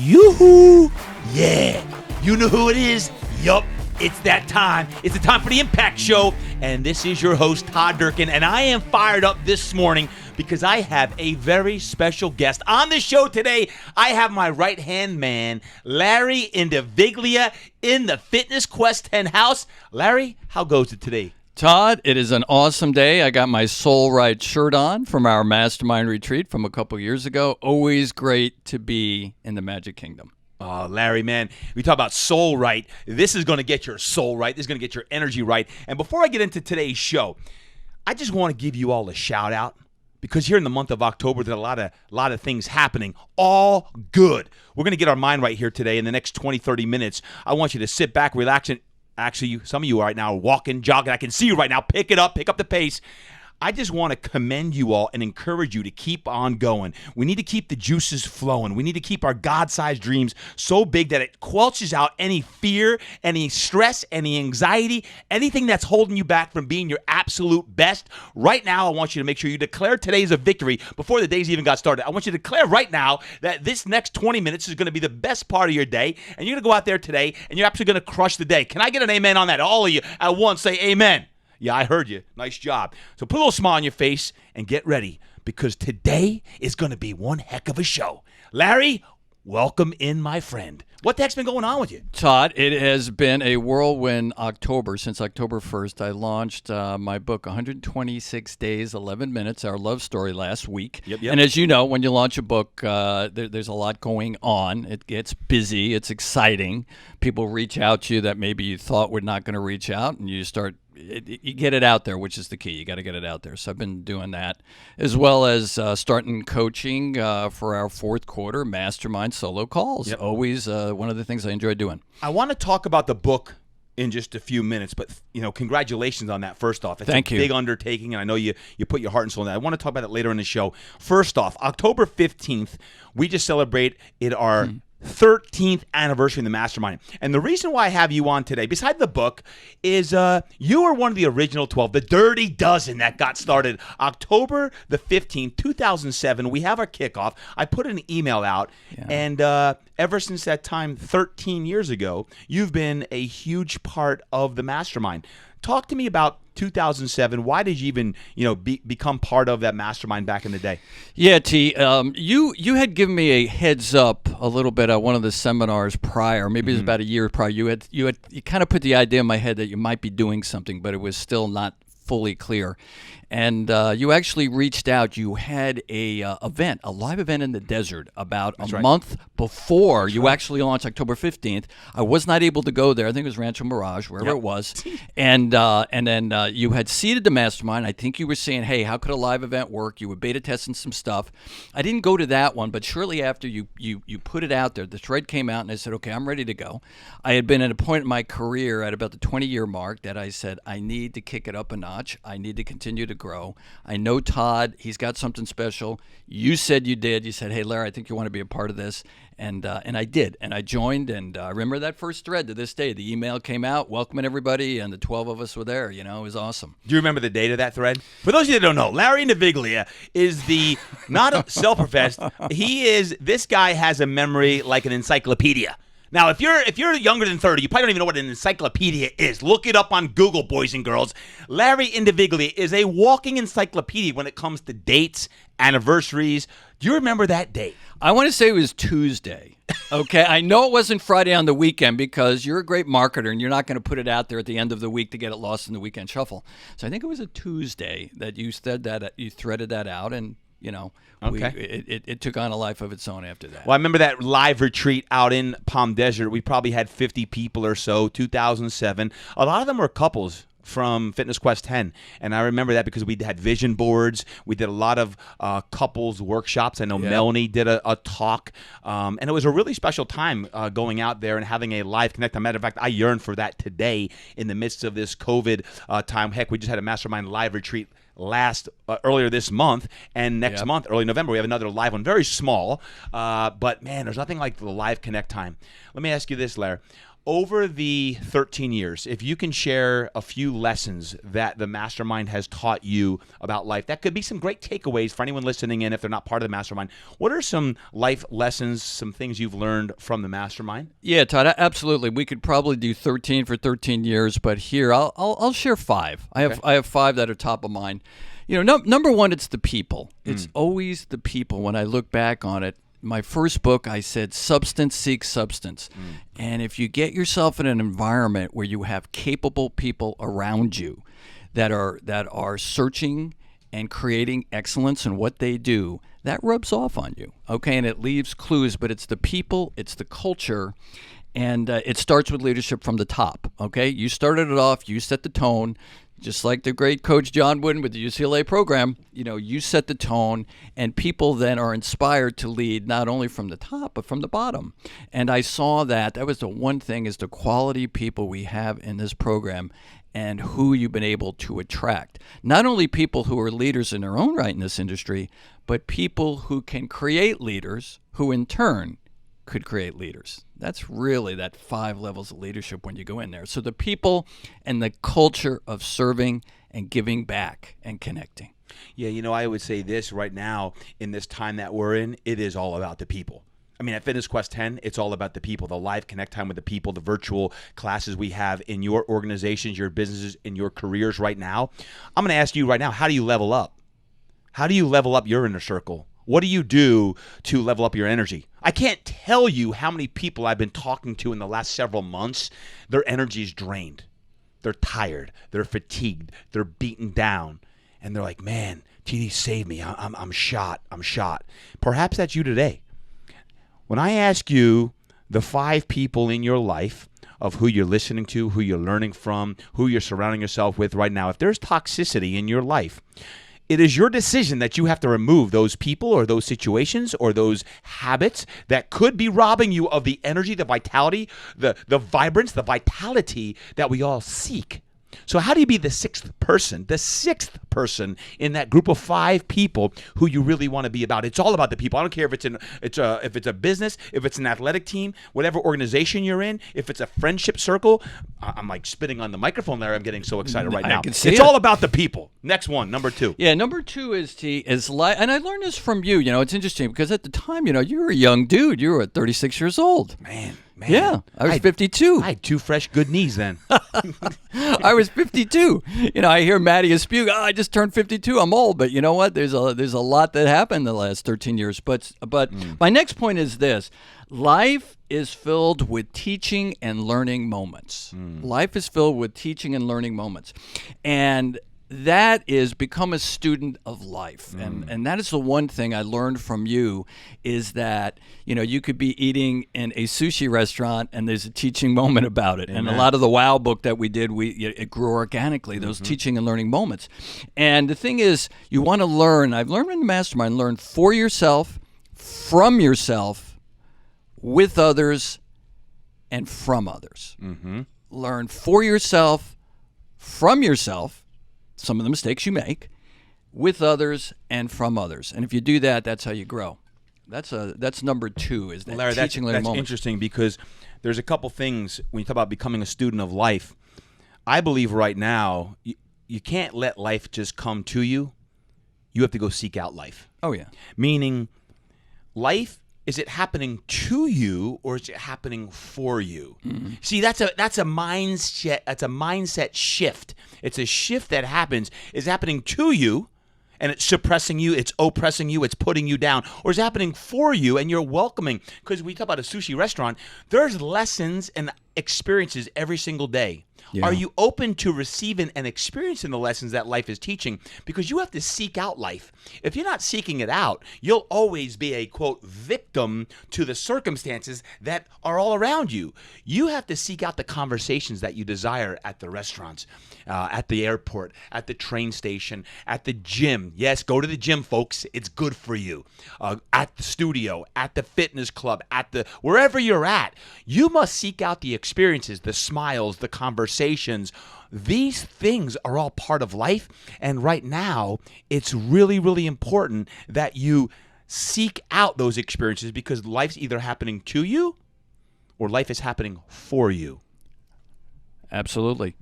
Yoo-hoo! Yeah, you know who it is. Yup, it's that time. It's the time for the Impact Show, and this is your host, Todd Durkin, and I am fired up this morning because I have a very special guest. On the show today, I have my right-hand man, Larry Indiviglia, in the Fitness Quest 10 house. Larry, how goes it today? Todd, it is an awesome day. I got my Soul Right shirt on from our Mastermind retreat from a couple years ago. Always great to be in the Magic Kingdom. Oh, Larry, man, we talk about soul right. This is going to get your soul right. This is going to get your energy right. And before I get into today's show, I just want to give you all a shout out because here in the month of October, there's a lot of things happening, all good. We're going to get our mind right here today in the next 20, 30 minutes. I want you to sit back, relax, and actually, some of you right now are walking, jogging. I can see you right now. Pick it up, pick up the pace. I just want to commend you all and encourage you to keep on going. We need to keep the juices flowing. We need to keep our God-sized dreams so big that it quelches out any fear, any stress, any anxiety, anything that's holding you back from being your absolute best. Right now, I want you to make sure you declare today as a victory before the day's even got started. I want you to declare right now that this next 20 minutes is going to be the best part of your day, and you're going to go out there today, and you're absolutely going to crush the day. Can I get an amen on that? All of you at once say amen. Yeah, I heard you. Nice job. So put a little smile on your face and get ready because today is going to be one heck of a show. Larry, welcome in, my friend. What the heck's been going on with you? Todd, it has been a whirlwind October. Since October 1st, I launched my book, 126 Days, 11 Minutes, our love story last week. Yep. And as you know, when you launch a book, there's a lot going on. It gets busy. It's exciting. People reach out to you that maybe you thought were not going to reach out, and you start you get it out there, which is the key. You got to get it out there. So I've been doing that, as well as starting coaching for our fourth quarter mastermind solo calls. Yep. Always one of the things I enjoy doing. I want to talk about the book in just a few minutes, but congratulations on that. First off, it's Thank a you. big undertaking, and I know you put your heart and soul in that. I want to talk about that later in the show. First off, October 15th, we just celebrated our 13th anniversary in the Mastermind. And the reason why I have you on today, beside the book, is you were one of the original 12, the Dirty Dozen that got started October the 15th, 2007. We have our kickoff. I put an email out, and ever since that time, 13 years ago, you've been a huge part of the Mastermind. Talk to me about 2007. Why did you even, become part of that mastermind back in the day? Yeah, T. You had given me a heads up a little bit at one of the seminars prior. Maybe it was about a year prior. You kind of put the idea in my head that you might be doing something, but it was still not fully clear. And you actually reached out. You had a live event in the desert about a month before you actually launched October 15th. I was not able to go there. I think it was Rancho Mirage, wherever it was. And then you had seeded the mastermind. I think you were saying, hey, how could a live event work? You were beta testing some stuff. I didn't go to that one, but shortly after you put it out there, the thread came out, and I said, okay, I'm ready to go. I had been at a point in my career at about the 20-year mark that I said, I need to kick it up a notch. I need to continue to grow. I know Todd, he's got something special. You said you did. You said, hey, Larry, I think you want to be a part of this. And I did. And I joined, and I remember that first thread to this day. The email came out, welcoming everybody, and the 12 of us were there. It was awesome. Do you remember the date of that thread? For those of you that don't know, Larry Indiviglia is the, not a self-professed, this guy has a memory like an encyclopedia. Now, if you're younger than 30, you probably don't even know what an encyclopedia is. Look it up on Google, boys and girls. Larry Indiviglia is a walking encyclopedia when it comes to dates, anniversaries. Do you remember that date? I want to say it was Tuesday. Okay, I know it wasn't Friday on the weekend because you're a great marketer and you're not going to put it out there at the end of the week to get it lost in the weekend shuffle. So I think it was a Tuesday that you threaded that out, and it took on a life of its own after that. Well, I remember that live retreat out in Palm Desert. We probably had 50 people or so, 2007. A lot of them were couples from Fitness Quest 10, and I remember that because we had vision boards. We did a lot of couples workshops. I know Melanie did a talk, and it was a really special time going out there and having a live connect. As a matter of fact, I yearn for that today in the midst of this COVID time. Heck, we just had a mastermind live retreat earlier this month, and next month, early November, we have another live one, very small, but man, there's nothing like the live connect time. Let me ask you this, Larry. Over the 13 years, if you can share a few lessons that the mastermind has taught you about life, that could be some great takeaways for anyone listening in if they're not part of the mastermind. What are some life lessons, some things you've learned from the mastermind? Yeah, Todd, absolutely. We could probably do 13 for 13 years, but here I'll share 5. I have 5 that are top of mind. Number one, it's the people. It's always the people. When I look back on it, my first book, I said, substance seeks substance. And if you get yourself in an environment where you have capable people around you that are searching and creating excellence in what they do, that rubs off on you, okay? And it leaves clues, but it's the people, it's the culture, and it starts with leadership from the top, okay? You started it off, you set the tone. Just like the great coach John Wooden with the UCLA program, you set the tone, and people then are inspired to lead not only from the top, but from the bottom. And I saw that was the one thing, is the quality people we have in this program and who you've been able to attract. Not only people who are leaders in their own right in this industry, but people who can create leaders who in turn could create leaders. That's really that 5 levels of leadership when you go in there. So the people and the culture of serving and giving back and connecting. Yeah, I would say this right now, in this time that we're in, it is all about the people. I mean, at Fitness Quest 10, it's all about the people, the live connect time with the people, the virtual classes we have in your organizations, your businesses, in your careers right now. I'm going to ask you right now, how do you level up? How do you level up your inner circle? What do you do to level up your energy? I can't tell you how many people I've been talking to in the last several months. Their energy is drained. They're tired. They're fatigued. They're beaten down. And they're like, man, TD, save me. I'm shot. I'm shot. Perhaps that's you today. When I ask you the 5 people in your life of who you're listening to, who you're learning from, who you're surrounding yourself with right now, if there's toxicity in your life, it is your decision that you have to remove those people or those situations or those habits that could be robbing you of the energy, the vitality, the vibrance, the vitality that we all seek. So how do you be the 6th person in that group of 5 people who you really want to be about? It's all about the people. I don't care if it's a business, if it's an athletic team, whatever organization you're in, if it's a friendship circle. I'm like spitting on the microphone there. I'm getting so excited right now. It's all about the people. Next one, number 2. Yeah, number 2 is and I learned this from you. It's interesting because at the time, you were a young dude. You were 36 years old. Man. Yeah, I was 52. I had 2 fresh good knees then. I was 52. I hear Matty Aspew, I just turned 52. I'm old, but you know what? There's a lot that happened in the last 13 years. But my next point is this. Life is filled with teaching and learning moments. Life is filled with teaching and learning moments. And that is become a student of life. And that is the one thing I learned from you, is that, you could be eating in a sushi restaurant and there's a teaching moment about it. Amen. And a lot of the WOW book that we did, it grew organically, those teaching and learning moments. And the thing is, you want to learn. I've learned in the mastermind, learn for yourself, from yourself, with others, and from others. Learn for yourself, from yourself, some of the mistakes you make, with others and from others. And if you do that, that's how you grow. That's number 2, is that Larry, teaching learning that's moments. Interesting, because there's a couple things when you talk about becoming a student of life. I believe right now you can't let life just come to you. You have to go seek out life. Oh, yeah. Meaning, life, is it happening to you or is it happening for you? See, that's a mindset. That's a mindset shift. It's a shift that happens. Is happening to you, and it's suppressing you, it's oppressing you, it's putting you down, or is happening for you and you're welcoming? Because we talk about a sushi restaurant, there's lessons and experiences every single day. Yeah. Are you open to receiving and experiencing the lessons that life is teaching? Because you have to seek out life. If you're not seeking it out, you'll always be a, quote, victim to the circumstances that are all around you. You have to seek out the conversations that you desire at the restaurants, at the airport, at the train station, at the gym. Yes, go to the gym, folks. It's good for you. At the studio, at the fitness club, wherever you're at, you must seek out the experiences, the smiles, the conversations. These things are all part of life, and right now it's really, really important that you seek out those experiences, because life's either happening to you or life is happening for you? Absolutely.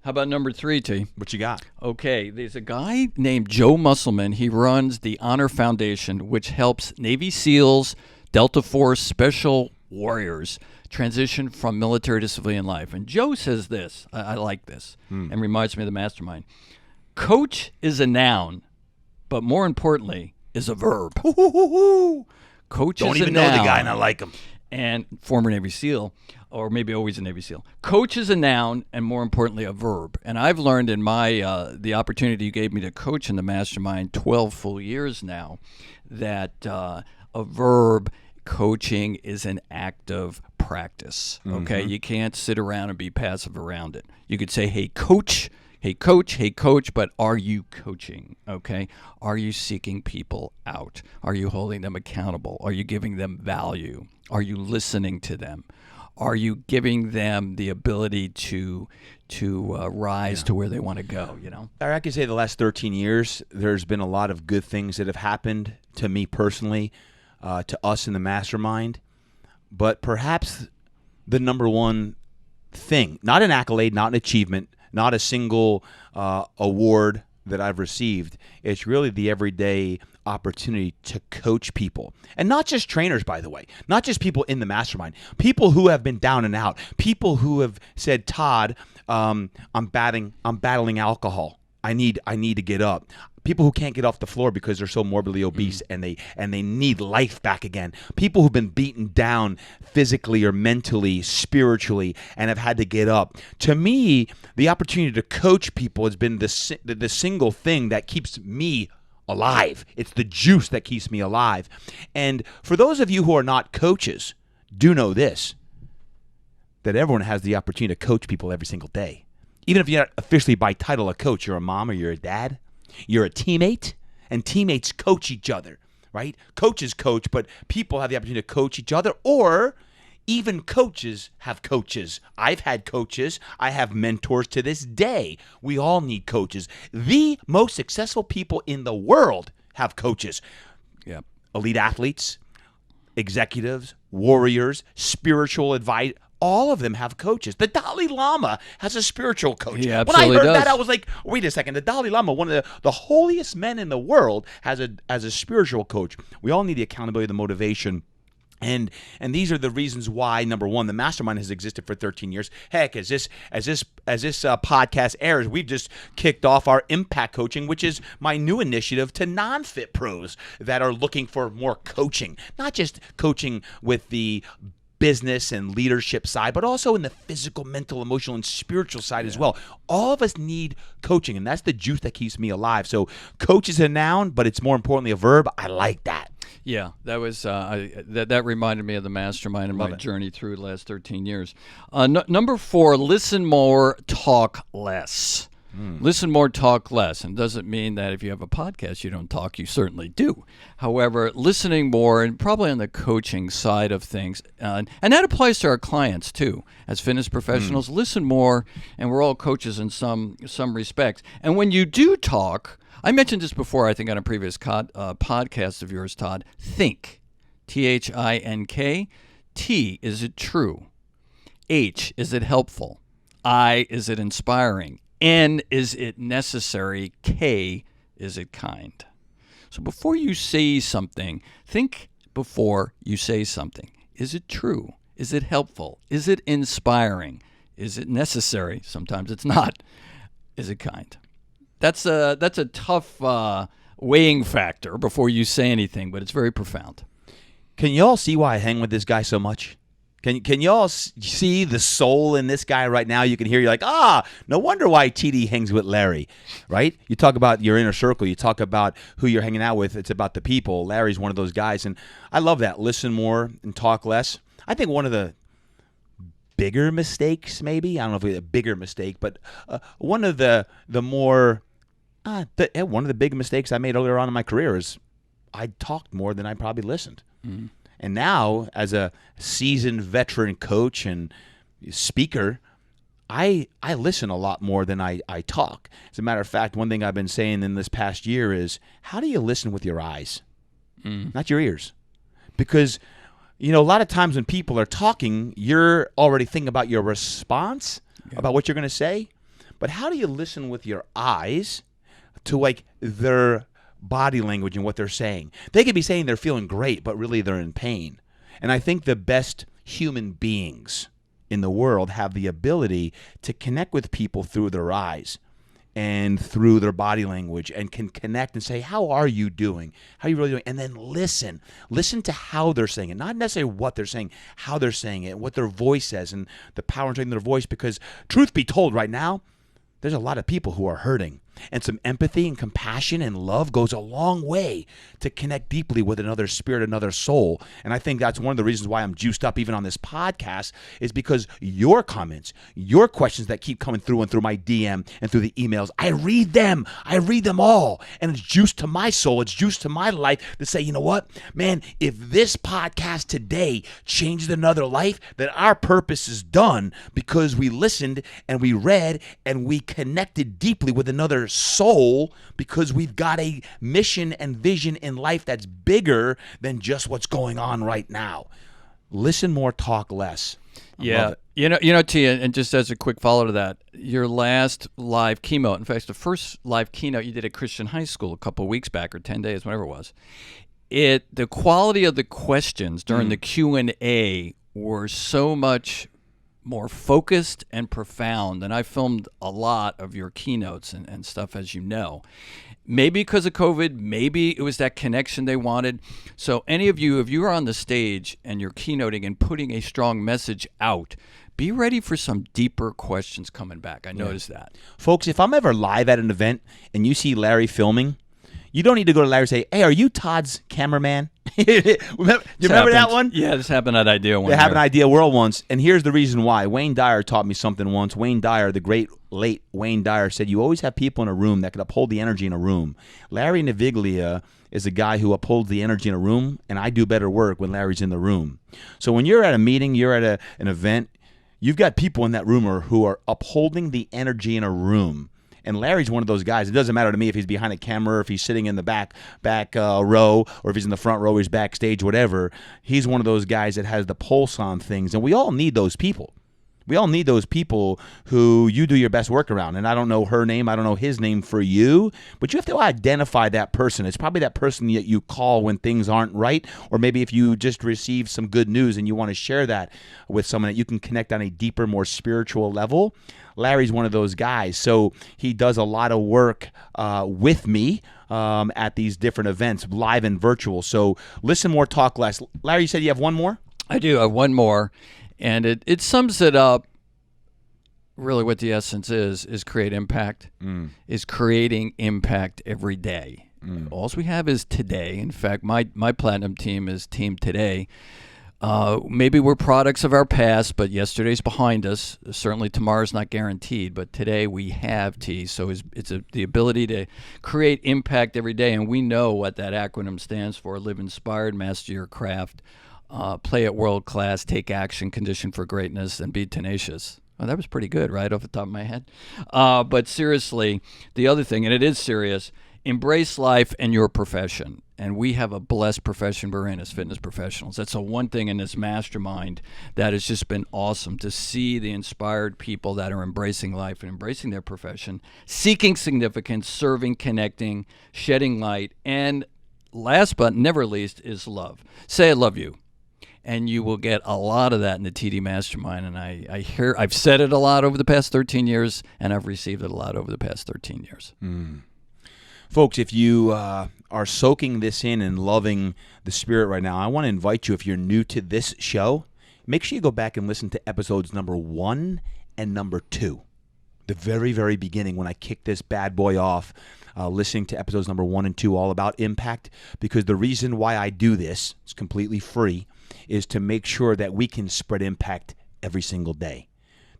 How about number 3, T? What you got? Okay, there's a guy named Joe Musselman. He runs the Honor Foundation, which helps Navy SEALs, Delta Force Special Warriors transition from military to civilian life. And Joe says this, I like this, and reminds me of the Mastermind. Coach is a noun, but more importantly, is a verb. Coach Don't is a even noun. know the guy, and I like him. And former Navy SEAL, or maybe always a Navy SEAL. Coach is a noun, and more importantly, a verb. And I've learned in my the opportunity you gave me to coach in the Mastermind 12 full years now, that a verb, coaching, is an active practice. Okay, you can't sit around and be passive around it. You could say, "Hey, coach." Hey, coach, but are you coaching, okay? Are you seeking people out? Are you holding them accountable? Are you giving them value? Are you listening to them? Are you giving them the ability to rise to where they want to go, you know? I can say the last 13 years, there's been a lot of good things that have happened to me personally, to us in the Mastermind. But perhaps the number one thing, not an accolade, not an achievement, not a single award that I've received. It's really the everyday opportunity to coach people. And not just trainers, by the way. Not just people in the Mastermind. People who have been down and out. People who have said, Todd, I'm battling alcohol. I need to get up. People who can't get off the floor because they're so morbidly obese and they need life back again. People who've been beaten down physically or mentally, spiritually, and have had to get up. To me, the opportunity to coach people has been the single thing that keeps me alive. It's the juice that keeps me alive. And for those of you who are not coaches, do know this, that everyone has the opportunity to coach people every single day. Even if you're not officially by title a coach, you're a mom or you're a dad, you're a teammate, and teammates coach each other, right? Coaches coach, but people have the opportunity to coach each other, or even coaches have coaches. I've had coaches. I have mentors to this day. We all need coaches. The most successful people in the world have coaches. Yeah. Elite athletes, executives, warriors, spiritual advice. All of them have coaches. The Dalai Lama has a spiritual coach. He When I absolutely heard does. that, I was like, wait a second. The Dalai Lama, one of the holiest men in the world, has a spiritual coach. We all need the accountability, the motivation. And these are the reasons why, number one, the Mastermind has existed for 13 years. Heck, as this podcast airs, we've just kicked off our impact coaching, which is my new initiative to non-fit pros that are looking for more coaching, not just coaching with the business and leadership side, but also in the physical, mental, emotional, and spiritual side as well. All of us need coaching, and that's the juice that keeps me alive. So coach is a noun, but it's more importantly a verb. I like that. Yeah, that was that reminded me of the Mastermind and my it. journey through the last 13 years. Number 4, listen more, talk less. Listen more, talk less. And doesn't mean that if you have a podcast you don't talk. You certainly do. However, listening more, and probably on the coaching side of things, and that applies to our clients too. As fitness professionals, listen more, and we're all coaches in some respects. And when you do talk, I mentioned this before, I think, on a previous podcast of yours, Todd. Think. T-H-I-N-K. T, is it true? H, is it helpful? I, is it inspiring? N, is it necessary? K, is it kind? So before you say something, think before you say something. Is it true? Is it helpful? Is it inspiring? Is it necessary? Sometimes it's not. Is it kind? That's a tough weighing factor before you say anything, but it's very profound. Can you all see why I hang with this guy so much? Can you all see the soul in this guy right now? You can hear, you're like, no wonder why TD hangs with Larry, right? You talk about your inner circle. You talk about who you're hanging out with. It's about the people. Larry's one of those guys, and I love that. Listen more and talk less. I think one of the bigger mistakes, maybe, I don't know if it's a bigger mistake, but one of the more, one of the big mistakes I made earlier on in my career is I talked more than I probably listened. Mm-hmm. And now, as a seasoned veteran coach and speaker, I listen a lot more than I talk. As a matter of fact, one thing I've been saying in this past year is, how do you listen with your eyes? Not your ears. Because, a lot of times when people are talking, you're already thinking about your response, about what you're going to say. But how do you listen with your eyes to like their body language and what they're saying? They could be saying they're feeling great, but really they're in pain. And I think the best human beings in the world have the ability to connect with people through their eyes and through their body language, and can connect and say, how are you doing? How are you really doing? And then listen to how they're saying it, not necessarily what they're saying, how they're saying it, what their voice says, and the power and strength of their voice. Because truth be told, right now, there's a lot of people who are hurting. And some empathy and compassion and love goes a long way to connect deeply with another spirit, another soul. And I think that's one of the reasons why I'm juiced up even on this podcast, is because your comments, your questions that keep coming through and through my DM and through the emails, I read them all. And it's juice to my soul. It's juice to my life to say, you know what, man, if this podcast today changed another life, then our purpose is done, because we listened and we read and we connected deeply with another soul, because we've got a mission and vision in life that's bigger than just what's going on right now. Listen more, talk less. Yeah, Tia, and just as a quick follow to that, your last live keynote, in fact, the first live keynote you did at Christian High School a couple of weeks back, or 10 days, whatever it was, the quality of the questions during the Q&A were so much more focused and profound. And I filmed a lot of your keynotes and stuff, as you know. Maybe because of COVID, maybe it was that connection they wanted. So any of you, if you're on the stage and you're keynoting and putting a strong message out, be ready for some deeper questions coming back. I noticed that. Folks, if I'm ever live at an event and you see Larry filming, you don't need to go to Larry and say, hey, are you Todd's cameraman? remember that one? Yeah, this happened at Idea One. It happened at Idea World once. And here's the reason why. Wayne Dyer taught me something once. Wayne Dyer, the great late Wayne Dyer, said you always have people in a room that can uphold the energy in a room. Larry Indiviglia is a guy who upholds the energy in a room, and I do better work when Larry's in the room. So when you're at a meeting, you're at an event, you've got people in that room who are upholding the energy in a room. And Larry's one of those guys. It doesn't matter to me if he's behind a camera, or if he's sitting in the back row, or if he's in the front row, or he's backstage, whatever. He's one of those guys that has the pulse on things. And we all need those people. We all need those people who you do your best work around. And I don't know her name. I don't know his name for you. But you have to identify that person. It's probably that person that you call when things aren't right. Or maybe if you just received some good news and you want to share that with someone that you can connect on a deeper, more spiritual level. Larry's one of those guys. So he does a lot of work with me at these different events, live and virtual. So listen more, talk less. Larry, you said you have one more? I do. I have one more. And it sums it up. Really what the essence is create impact, is creating impact every day. All we have is today. In fact, my platinum team is Team Today. Maybe we're products of our past, but yesterday's behind us. Certainly tomorrow's not guaranteed, but today we have T. So it's the ability to create impact every day. And we know what that acronym stands for: live inspired, master your craft, play at world class, take action, condition for greatness, and be tenacious. Oh, that was pretty good, right off the top of my head. But seriously, the other thing, and it is serious, embrace life and your profession. And we have a blessed profession we're in as fitness professionals. That's the one thing in this mastermind that has just been awesome, to see the inspired people that are embracing life and embracing their profession, seeking significance, serving, connecting, shedding light. And last but never least is love. Say I love you. And you will get a lot of that in the TD Mastermind. And I've said it a lot over the past 13 years, and I've received it a lot over the past 13 years. Folks, if you are soaking this in and loving the Spirit right now, I want to invite you, if you're new to this show, make sure you go back and listen to episodes number 1 and number 2. The very, very beginning, when I kicked this bad boy off, listening to episodes number 1 and 2, all about impact, because the reason why I do this, it's completely free, is to make sure that we can spread impact every single day.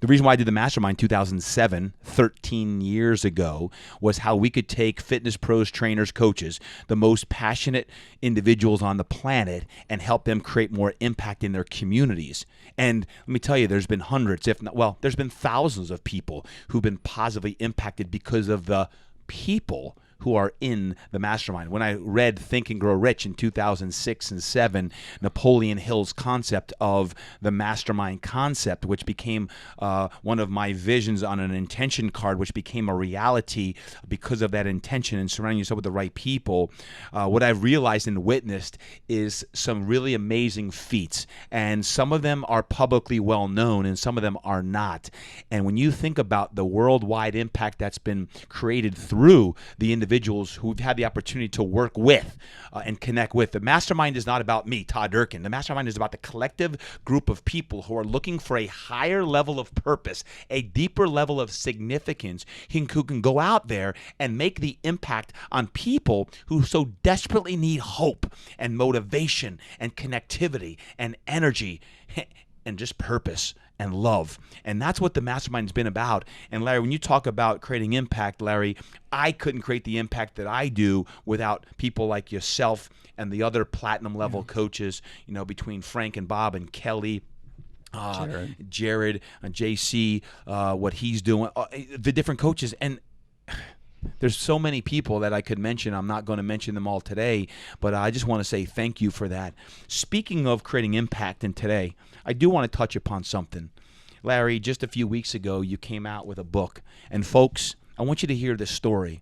The reason why I did the Mastermind 2007, 13 years ago, was how we could take fitness pros, trainers, coaches, the most passionate individuals on the planet, and help them create more impact in their communities. And let me tell you, there's been hundreds, if not, there's been thousands of people who've been positively impacted because of the people who are in the mastermind. When I read Think and Grow Rich in 2006 and 7, Napoleon Hill's concept of the mastermind concept, which became one of my visions on an intention card, which became a reality because of that intention and surrounding yourself with the right people, what I've realized and witnessed is some really amazing feats. And some of them are publicly well known and some of them are not. And when you think about the worldwide impact that's been created through the individuals who've had the opportunity to work with and connect with, the mastermind is not about me, Todd Durkin. The mastermind is about the collective group of people who are looking for a higher level of purpose, a deeper level of significance, who can go out there and make the impact on people who so desperately need hope and motivation and connectivity and energy and just purpose and love. And that's what the mastermind's been about. And Larry, when you talk about creating impact, Larry, I couldn't create the impact that I do without people like yourself and the other platinum level coaches, between Frank and Bob and Kelly, Jared, JC, what he's doing, the different coaches. And there's so many people that I could mention. I'm not going to mention them all today, but I just want to say thank you for that. Speaking of creating impact in today, I do want to touch upon something. Larry, just a few weeks ago, you came out with a book. And folks, I want you to hear this story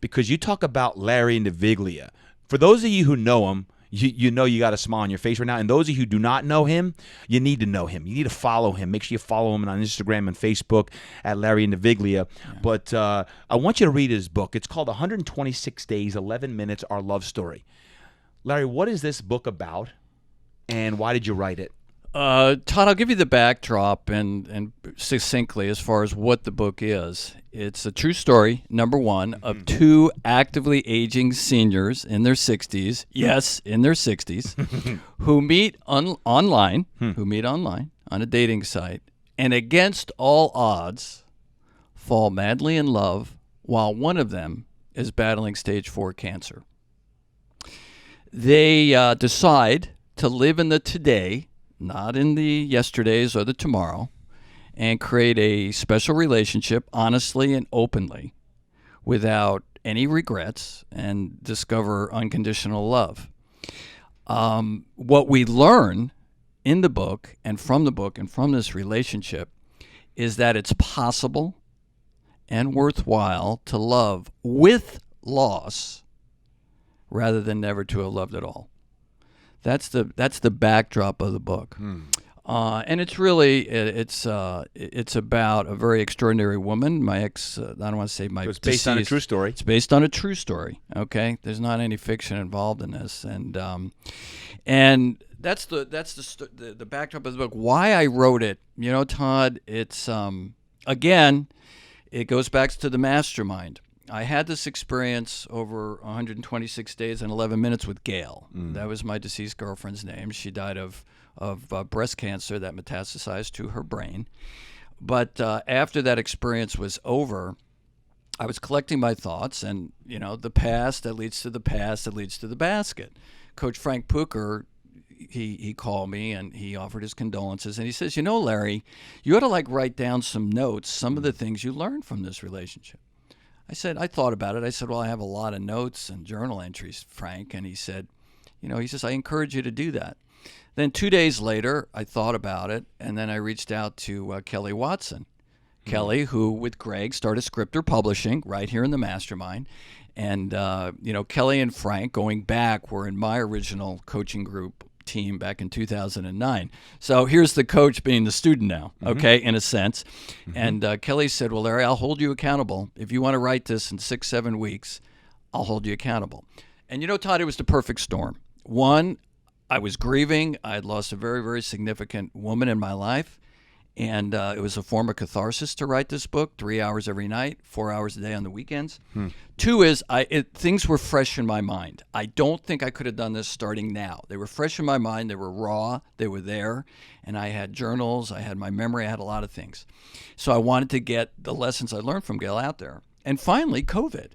because you talk about Larry Indiviglia. For those of you who know him, you know you got a smile on your face right now. And those of you who do not know him, you need to know him. You need to follow him. Make sure you follow him on Instagram and Facebook at Larry Indiviglia. Yeah. But I want you to read his book. It's called 126 Days, 11 Minutes, Our Love Story. Larry, what is this book about, and why did you write it? Todd, I'll give you the backdrop and succinctly as far as what the book is. It's a true story, number one, of two actively aging seniors in their 60s, yes, in their 60s, who meet online on a dating site, and against all odds, fall madly in love while one of them is battling stage 4 cancer. They decide to live in the today, not in the yesterdays or the tomorrow, and create a special relationship honestly and openly without any regrets and discover unconditional love. What we learn in the book and from this relationship is that it's possible and worthwhile to love with loss rather than never to have loved at all. That's the backdrop of the book, and it's really it's about a very extraordinary woman. My ex, I don't want to say my. So it's based on a true story. It's based on a true story. Okay, there's not any fiction involved in this, and that's the backdrop of the book. Why I wrote it, Todd. It's again, it goes back to the mastermind. I had this experience over 126 days and 11 minutes with Gayle. That was my deceased girlfriend's name. She died of breast cancer that metastasized to her brain. But after that experience was over, I was collecting my thoughts, and the past that leads to the past that leads to the basket. Coach Frank Pucher, he called me and he offered his condolences, and he says, Larry, you ought to write down some notes, some of the things you learned from this relationship. I thought about it. I said, well, I have a lot of notes and journal entries, Frank. And he said, I encourage you to do that. Then 2 days later, I thought about it, and then I reached out to Kelly Watson. Kelly, who with Greg started Scripter Publishing right here in the Mastermind. And, Kelly and Frank, going back, were in my original coaching group team back in 2009. So here's the coach being the student now, okay, in a sense. And Kelly said, well, Larry, I'll hold you accountable. If you want to write this in 6-7 weeks, I'll hold you accountable. And Todd, it was the perfect storm. One, I was grieving. I had lost a very, very significant woman in my life. And it was a form of catharsis to write this book, 3 hours every night, 4 hours a day on the weekends. Two is things were fresh in my mind. I don't think I could have done this starting now. They were fresh in my mind. They were raw. They were there. And I had journals. I had my memory. I had a lot of things. So I wanted to get the lessons I learned from Gayle out there. And finally, COVID.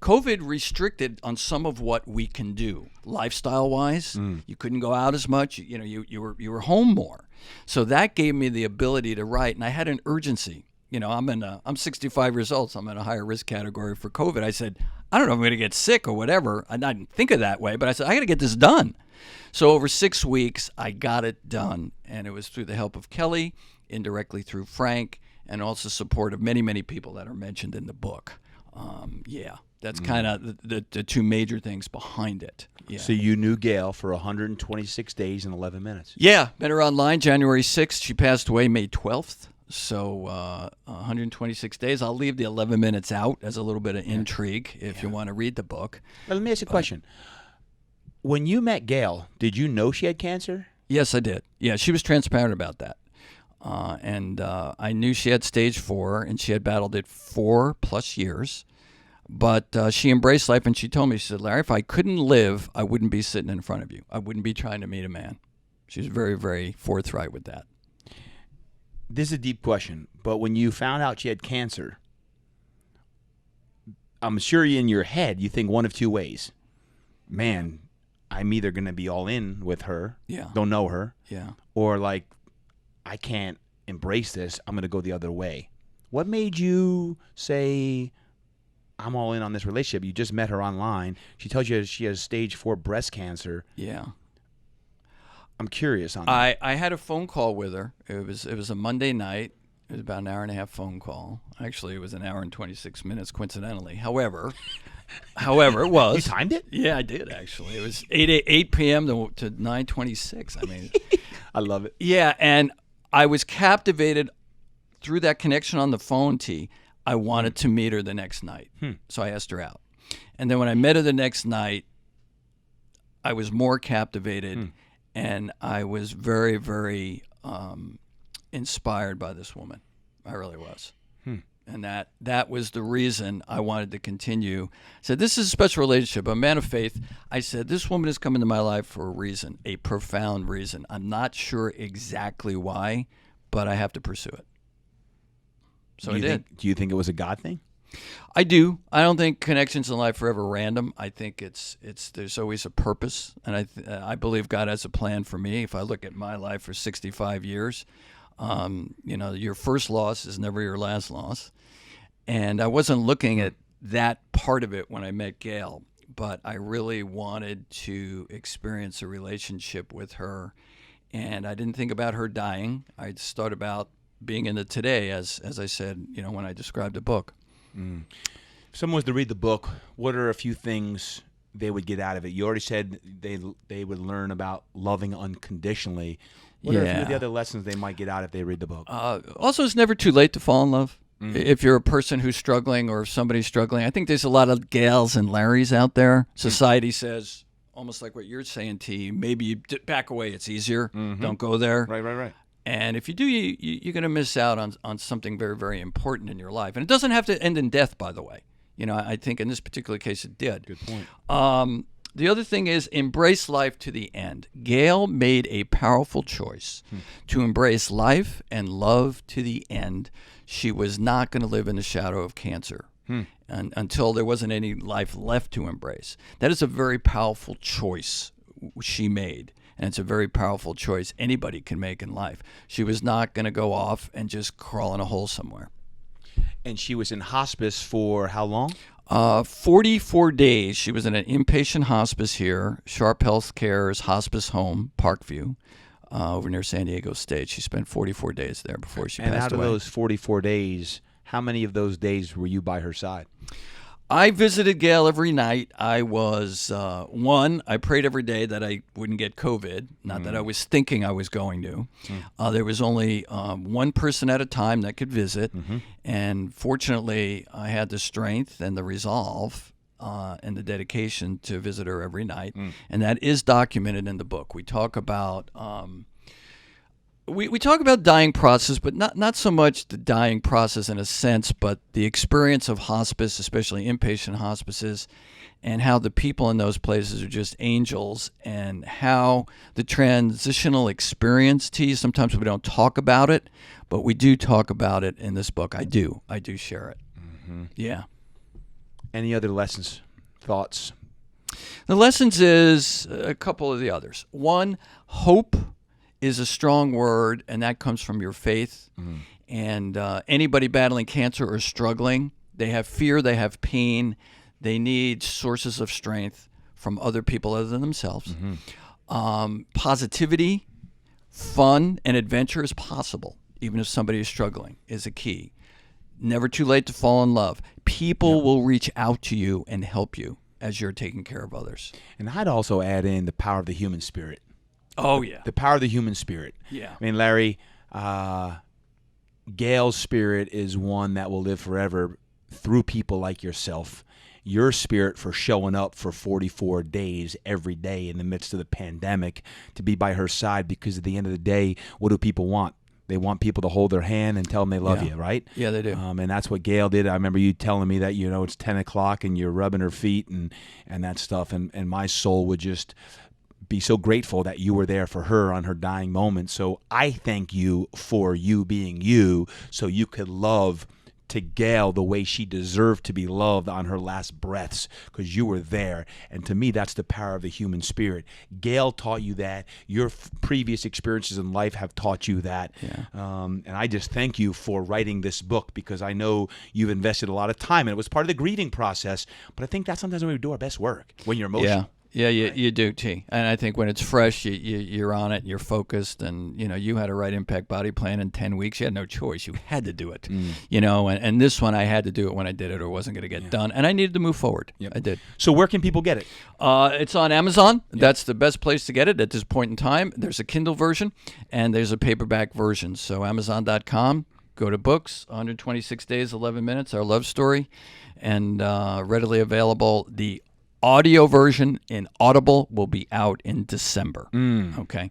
COVID restricted on some of what we can do lifestyle-wise. You couldn't go out as much. You were home more. So that gave me the ability to write, and I had an urgency. I'm 65 years old, so I'm in a higher risk category for COVID. I said, I don't know if I'm going to get sick or whatever. I didn't think of that way, but I said, I got to get this done. So over 6 weeks, I got it done. And it was through the help of Kelly, indirectly through Frank, and also support of many, many people that are mentioned in the book. That's kind of the two major things behind it. Yeah. So you knew Gayle for 126 days and 11 minutes. Yeah, met her online January 6th. She passed away May 12th. So 126 days. I'll leave the 11 minutes out as a little bit of intrigue if you want to read the book. Now, let me ask you a question. When you met Gayle, did you know she had cancer? Yes, I did. Yeah, she was transparent about that. And I knew she had stage 4, and she had battled it 4+ years. But she embraced life, and she told me, she said, Larry, if I couldn't live, I wouldn't be sitting in front of you. I wouldn't be trying to meet a man. She was very, very forthright with that. This is a deep question, but when you found out she had cancer, I'm sure in your head you think one of two ways. Man, I'm either going to be all in with her, don't know her, or like, I can't embrace this, I'm going to go the other way. What made you say, I'm all in on this relationship? You just met her online. She tells you she has stage 4 breast cancer. Yeah. I'm curious on that. I had a phone call with her. It was a Monday night. It was about an hour and a half phone call. Actually, it was an hour and 26 minutes, coincidentally. However, it was. You timed it? Yeah, I did, actually. It was 8 p.m. to 9:26. I mean, I love it. Yeah, and I was captivated through that connection on the phone, T. I wanted to meet her the next night. So I asked her out. And then when I met her the next night, I was more captivated. And I was very, very inspired by this woman. I really was. And that was the reason I wanted to continue. I said, this is a special relationship, a man of faith. I said, this woman has come into my life for a reason, a profound reason. I'm not sure exactly why, but I have to pursue it. So I did. Do you think it was a God thing? I do. I don't think connections in life are ever random. I think it's there's always a purpose, and I believe God has a plan for me. If I look at my life for 65 years, your first loss is never your last loss, and I wasn't looking at that part of it when I met Gayle, but I really wanted to experience a relationship with her, and I didn't think about her dying. I just thought about being in the today, as I said, when I described the book. If someone was to read the book, what are a few things they would get out of it? You already said they would learn about loving unconditionally. What are a few of the other lessons they might get out if they read the book? Also, it's never too late to fall in love. If you're a person who's struggling or if somebody's struggling, I think there's a lot of Gayles and Larrys out there. Society says, almost like what you're saying, T, maybe you back away, it's easier. Don't go there. Right. And if you do, you're going to miss out on something very, very important in your life. And it doesn't have to end in death, by the way. I think in this particular case it did. Good point. The other thing is embrace life to the end. Gayle made a powerful choice to embrace life and love to the end. She was not going to live in the shadow of cancer until there wasn't any life left to embrace. That is a very powerful choice she made. And it's a very powerful choice anybody can make in life. She was not going to go off and just crawl in a hole somewhere. And she was in hospice for how long? 44 days. She was in an inpatient hospice here, Sharp Healthcare's hospice home, Parkview, over near San Diego State. She spent 44 days there before she passed away. And out of those 44 days, how many of those days were you by her side? I visited Gayle every night. I was, I prayed every day that I wouldn't get COVID, not that I was thinking I was going to. There was only one person at a time that could visit, and fortunately I had the strength and the resolve and the dedication to visit her every night, and that is documented in the book. We talk about... We talk about dying process, but not so much the dying process in a sense, but the experience of hospice, especially inpatient hospices, and how the people in those places are just angels, and how the transitional experience, sometimes we don't talk about it, but we do talk about it in this book. I do share it. Yeah. Any other lessons, thoughts? The lessons is a couple of the others. One, hope is a strong word, and that comes from your faith. And anybody battling cancer or struggling, they have fear, they have pain, they need sources of strength from other people other than themselves. Positivity, fun, and adventure is possible, even if somebody is struggling, is a key. Never too late to fall in love. People will reach out to you and help you as you're taking care of others. And I'd also add in the power of the human spirit. Oh, yeah. The power of the human spirit. Yeah. I mean, Larry, Gayle's spirit is one that will live forever through people like yourself. Your spirit for showing up for 44 days every day in the midst of the pandemic to be by her side, because at the end of the day, what do people want? They want people to hold their hand and tell them they love you, right? Yeah, they do. And that's what Gayle did. I remember you telling me that, it's 10 o'clock and you're rubbing her feet and that stuff. And my soul would just be so grateful that you were there for her on her dying moment. So I thank you for you being you, so you could love to Gayle the way she deserved to be loved on her last breaths, because you were there. And to me, that's the power of the human spirit. Gayle taught you that. Your previous experiences in life have taught you that. Yeah. And I just thank you for writing this book, because I know you've invested a lot of time, and it was part of the grieving process. But I think that's sometimes when we do our best work, when you're emotional. Yeah, you do, T. And I think when it's fresh, you're on it, you're focused, and you had a right impact body plan in 10 weeks. You had no choice. You had to do it. And this one, I had to do it when I did it, or it wasn't going to get done. And I needed to move forward. Yep. I did. So where can people get it? It's on Amazon. Yep. That's the best place to get it at this point in time. There's a Kindle version, and there's a paperback version. So Amazon.com. Go to books, 126 Days, 11 Minutes, our love story, and readily available. The audio version in Audible will be out in December. Okay.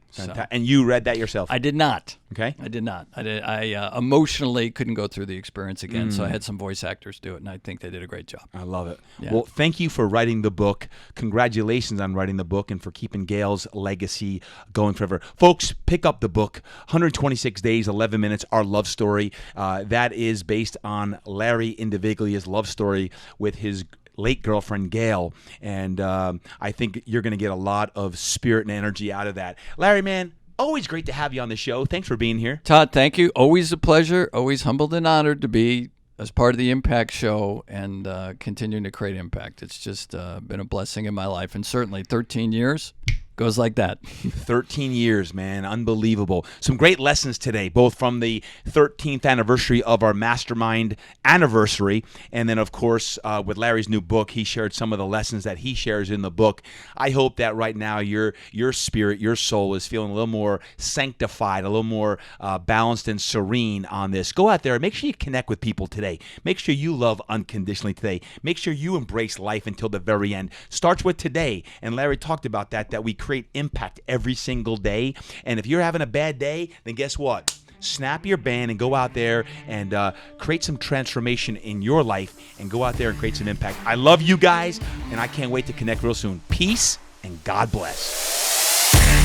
And you read that yourself? I did not. Okay. I did not. I emotionally couldn't go through the experience again, so I had some voice actors do it, and I think they did a great job. I love it. Yeah. Well, thank you for writing the book. Congratulations on writing the book and for keeping Gayle's legacy going forever. Folks, pick up the book, 126 Days, 11 Minutes, Our Love Story. That is based on Larry Indiviglia's love story with his late girlfriend Gayle, and I think you're going to get a lot of spirit and energy out of that. Larry, man, always great to have you on the show. Thanks for being here. Todd, thank you. Always a pleasure. Always humbled and honored to be as part of the Impact Show and continuing to create impact. It's just been a blessing in my life, and certainly 13 years goes like that. 13 years, man. Unbelievable. Some great lessons today, both from the 13th anniversary of our Mastermind anniversary, and then, of course, with Larry's new book, he shared some of the lessons that he shares in the book. I hope that right now your spirit, your soul is feeling a little more sanctified, a little more balanced and serene on this. Go out there and make sure you connect with people today. Make sure you love unconditionally today. Make sure you embrace life until the very end. Starts with today, and Larry talked about that we create impact every single day. And if you're having a bad day, then guess what? Snap your band and go out there and create some transformation in your life and go out there and create some impact. I love you guys, and I can't wait to connect real soon. Peace and God bless.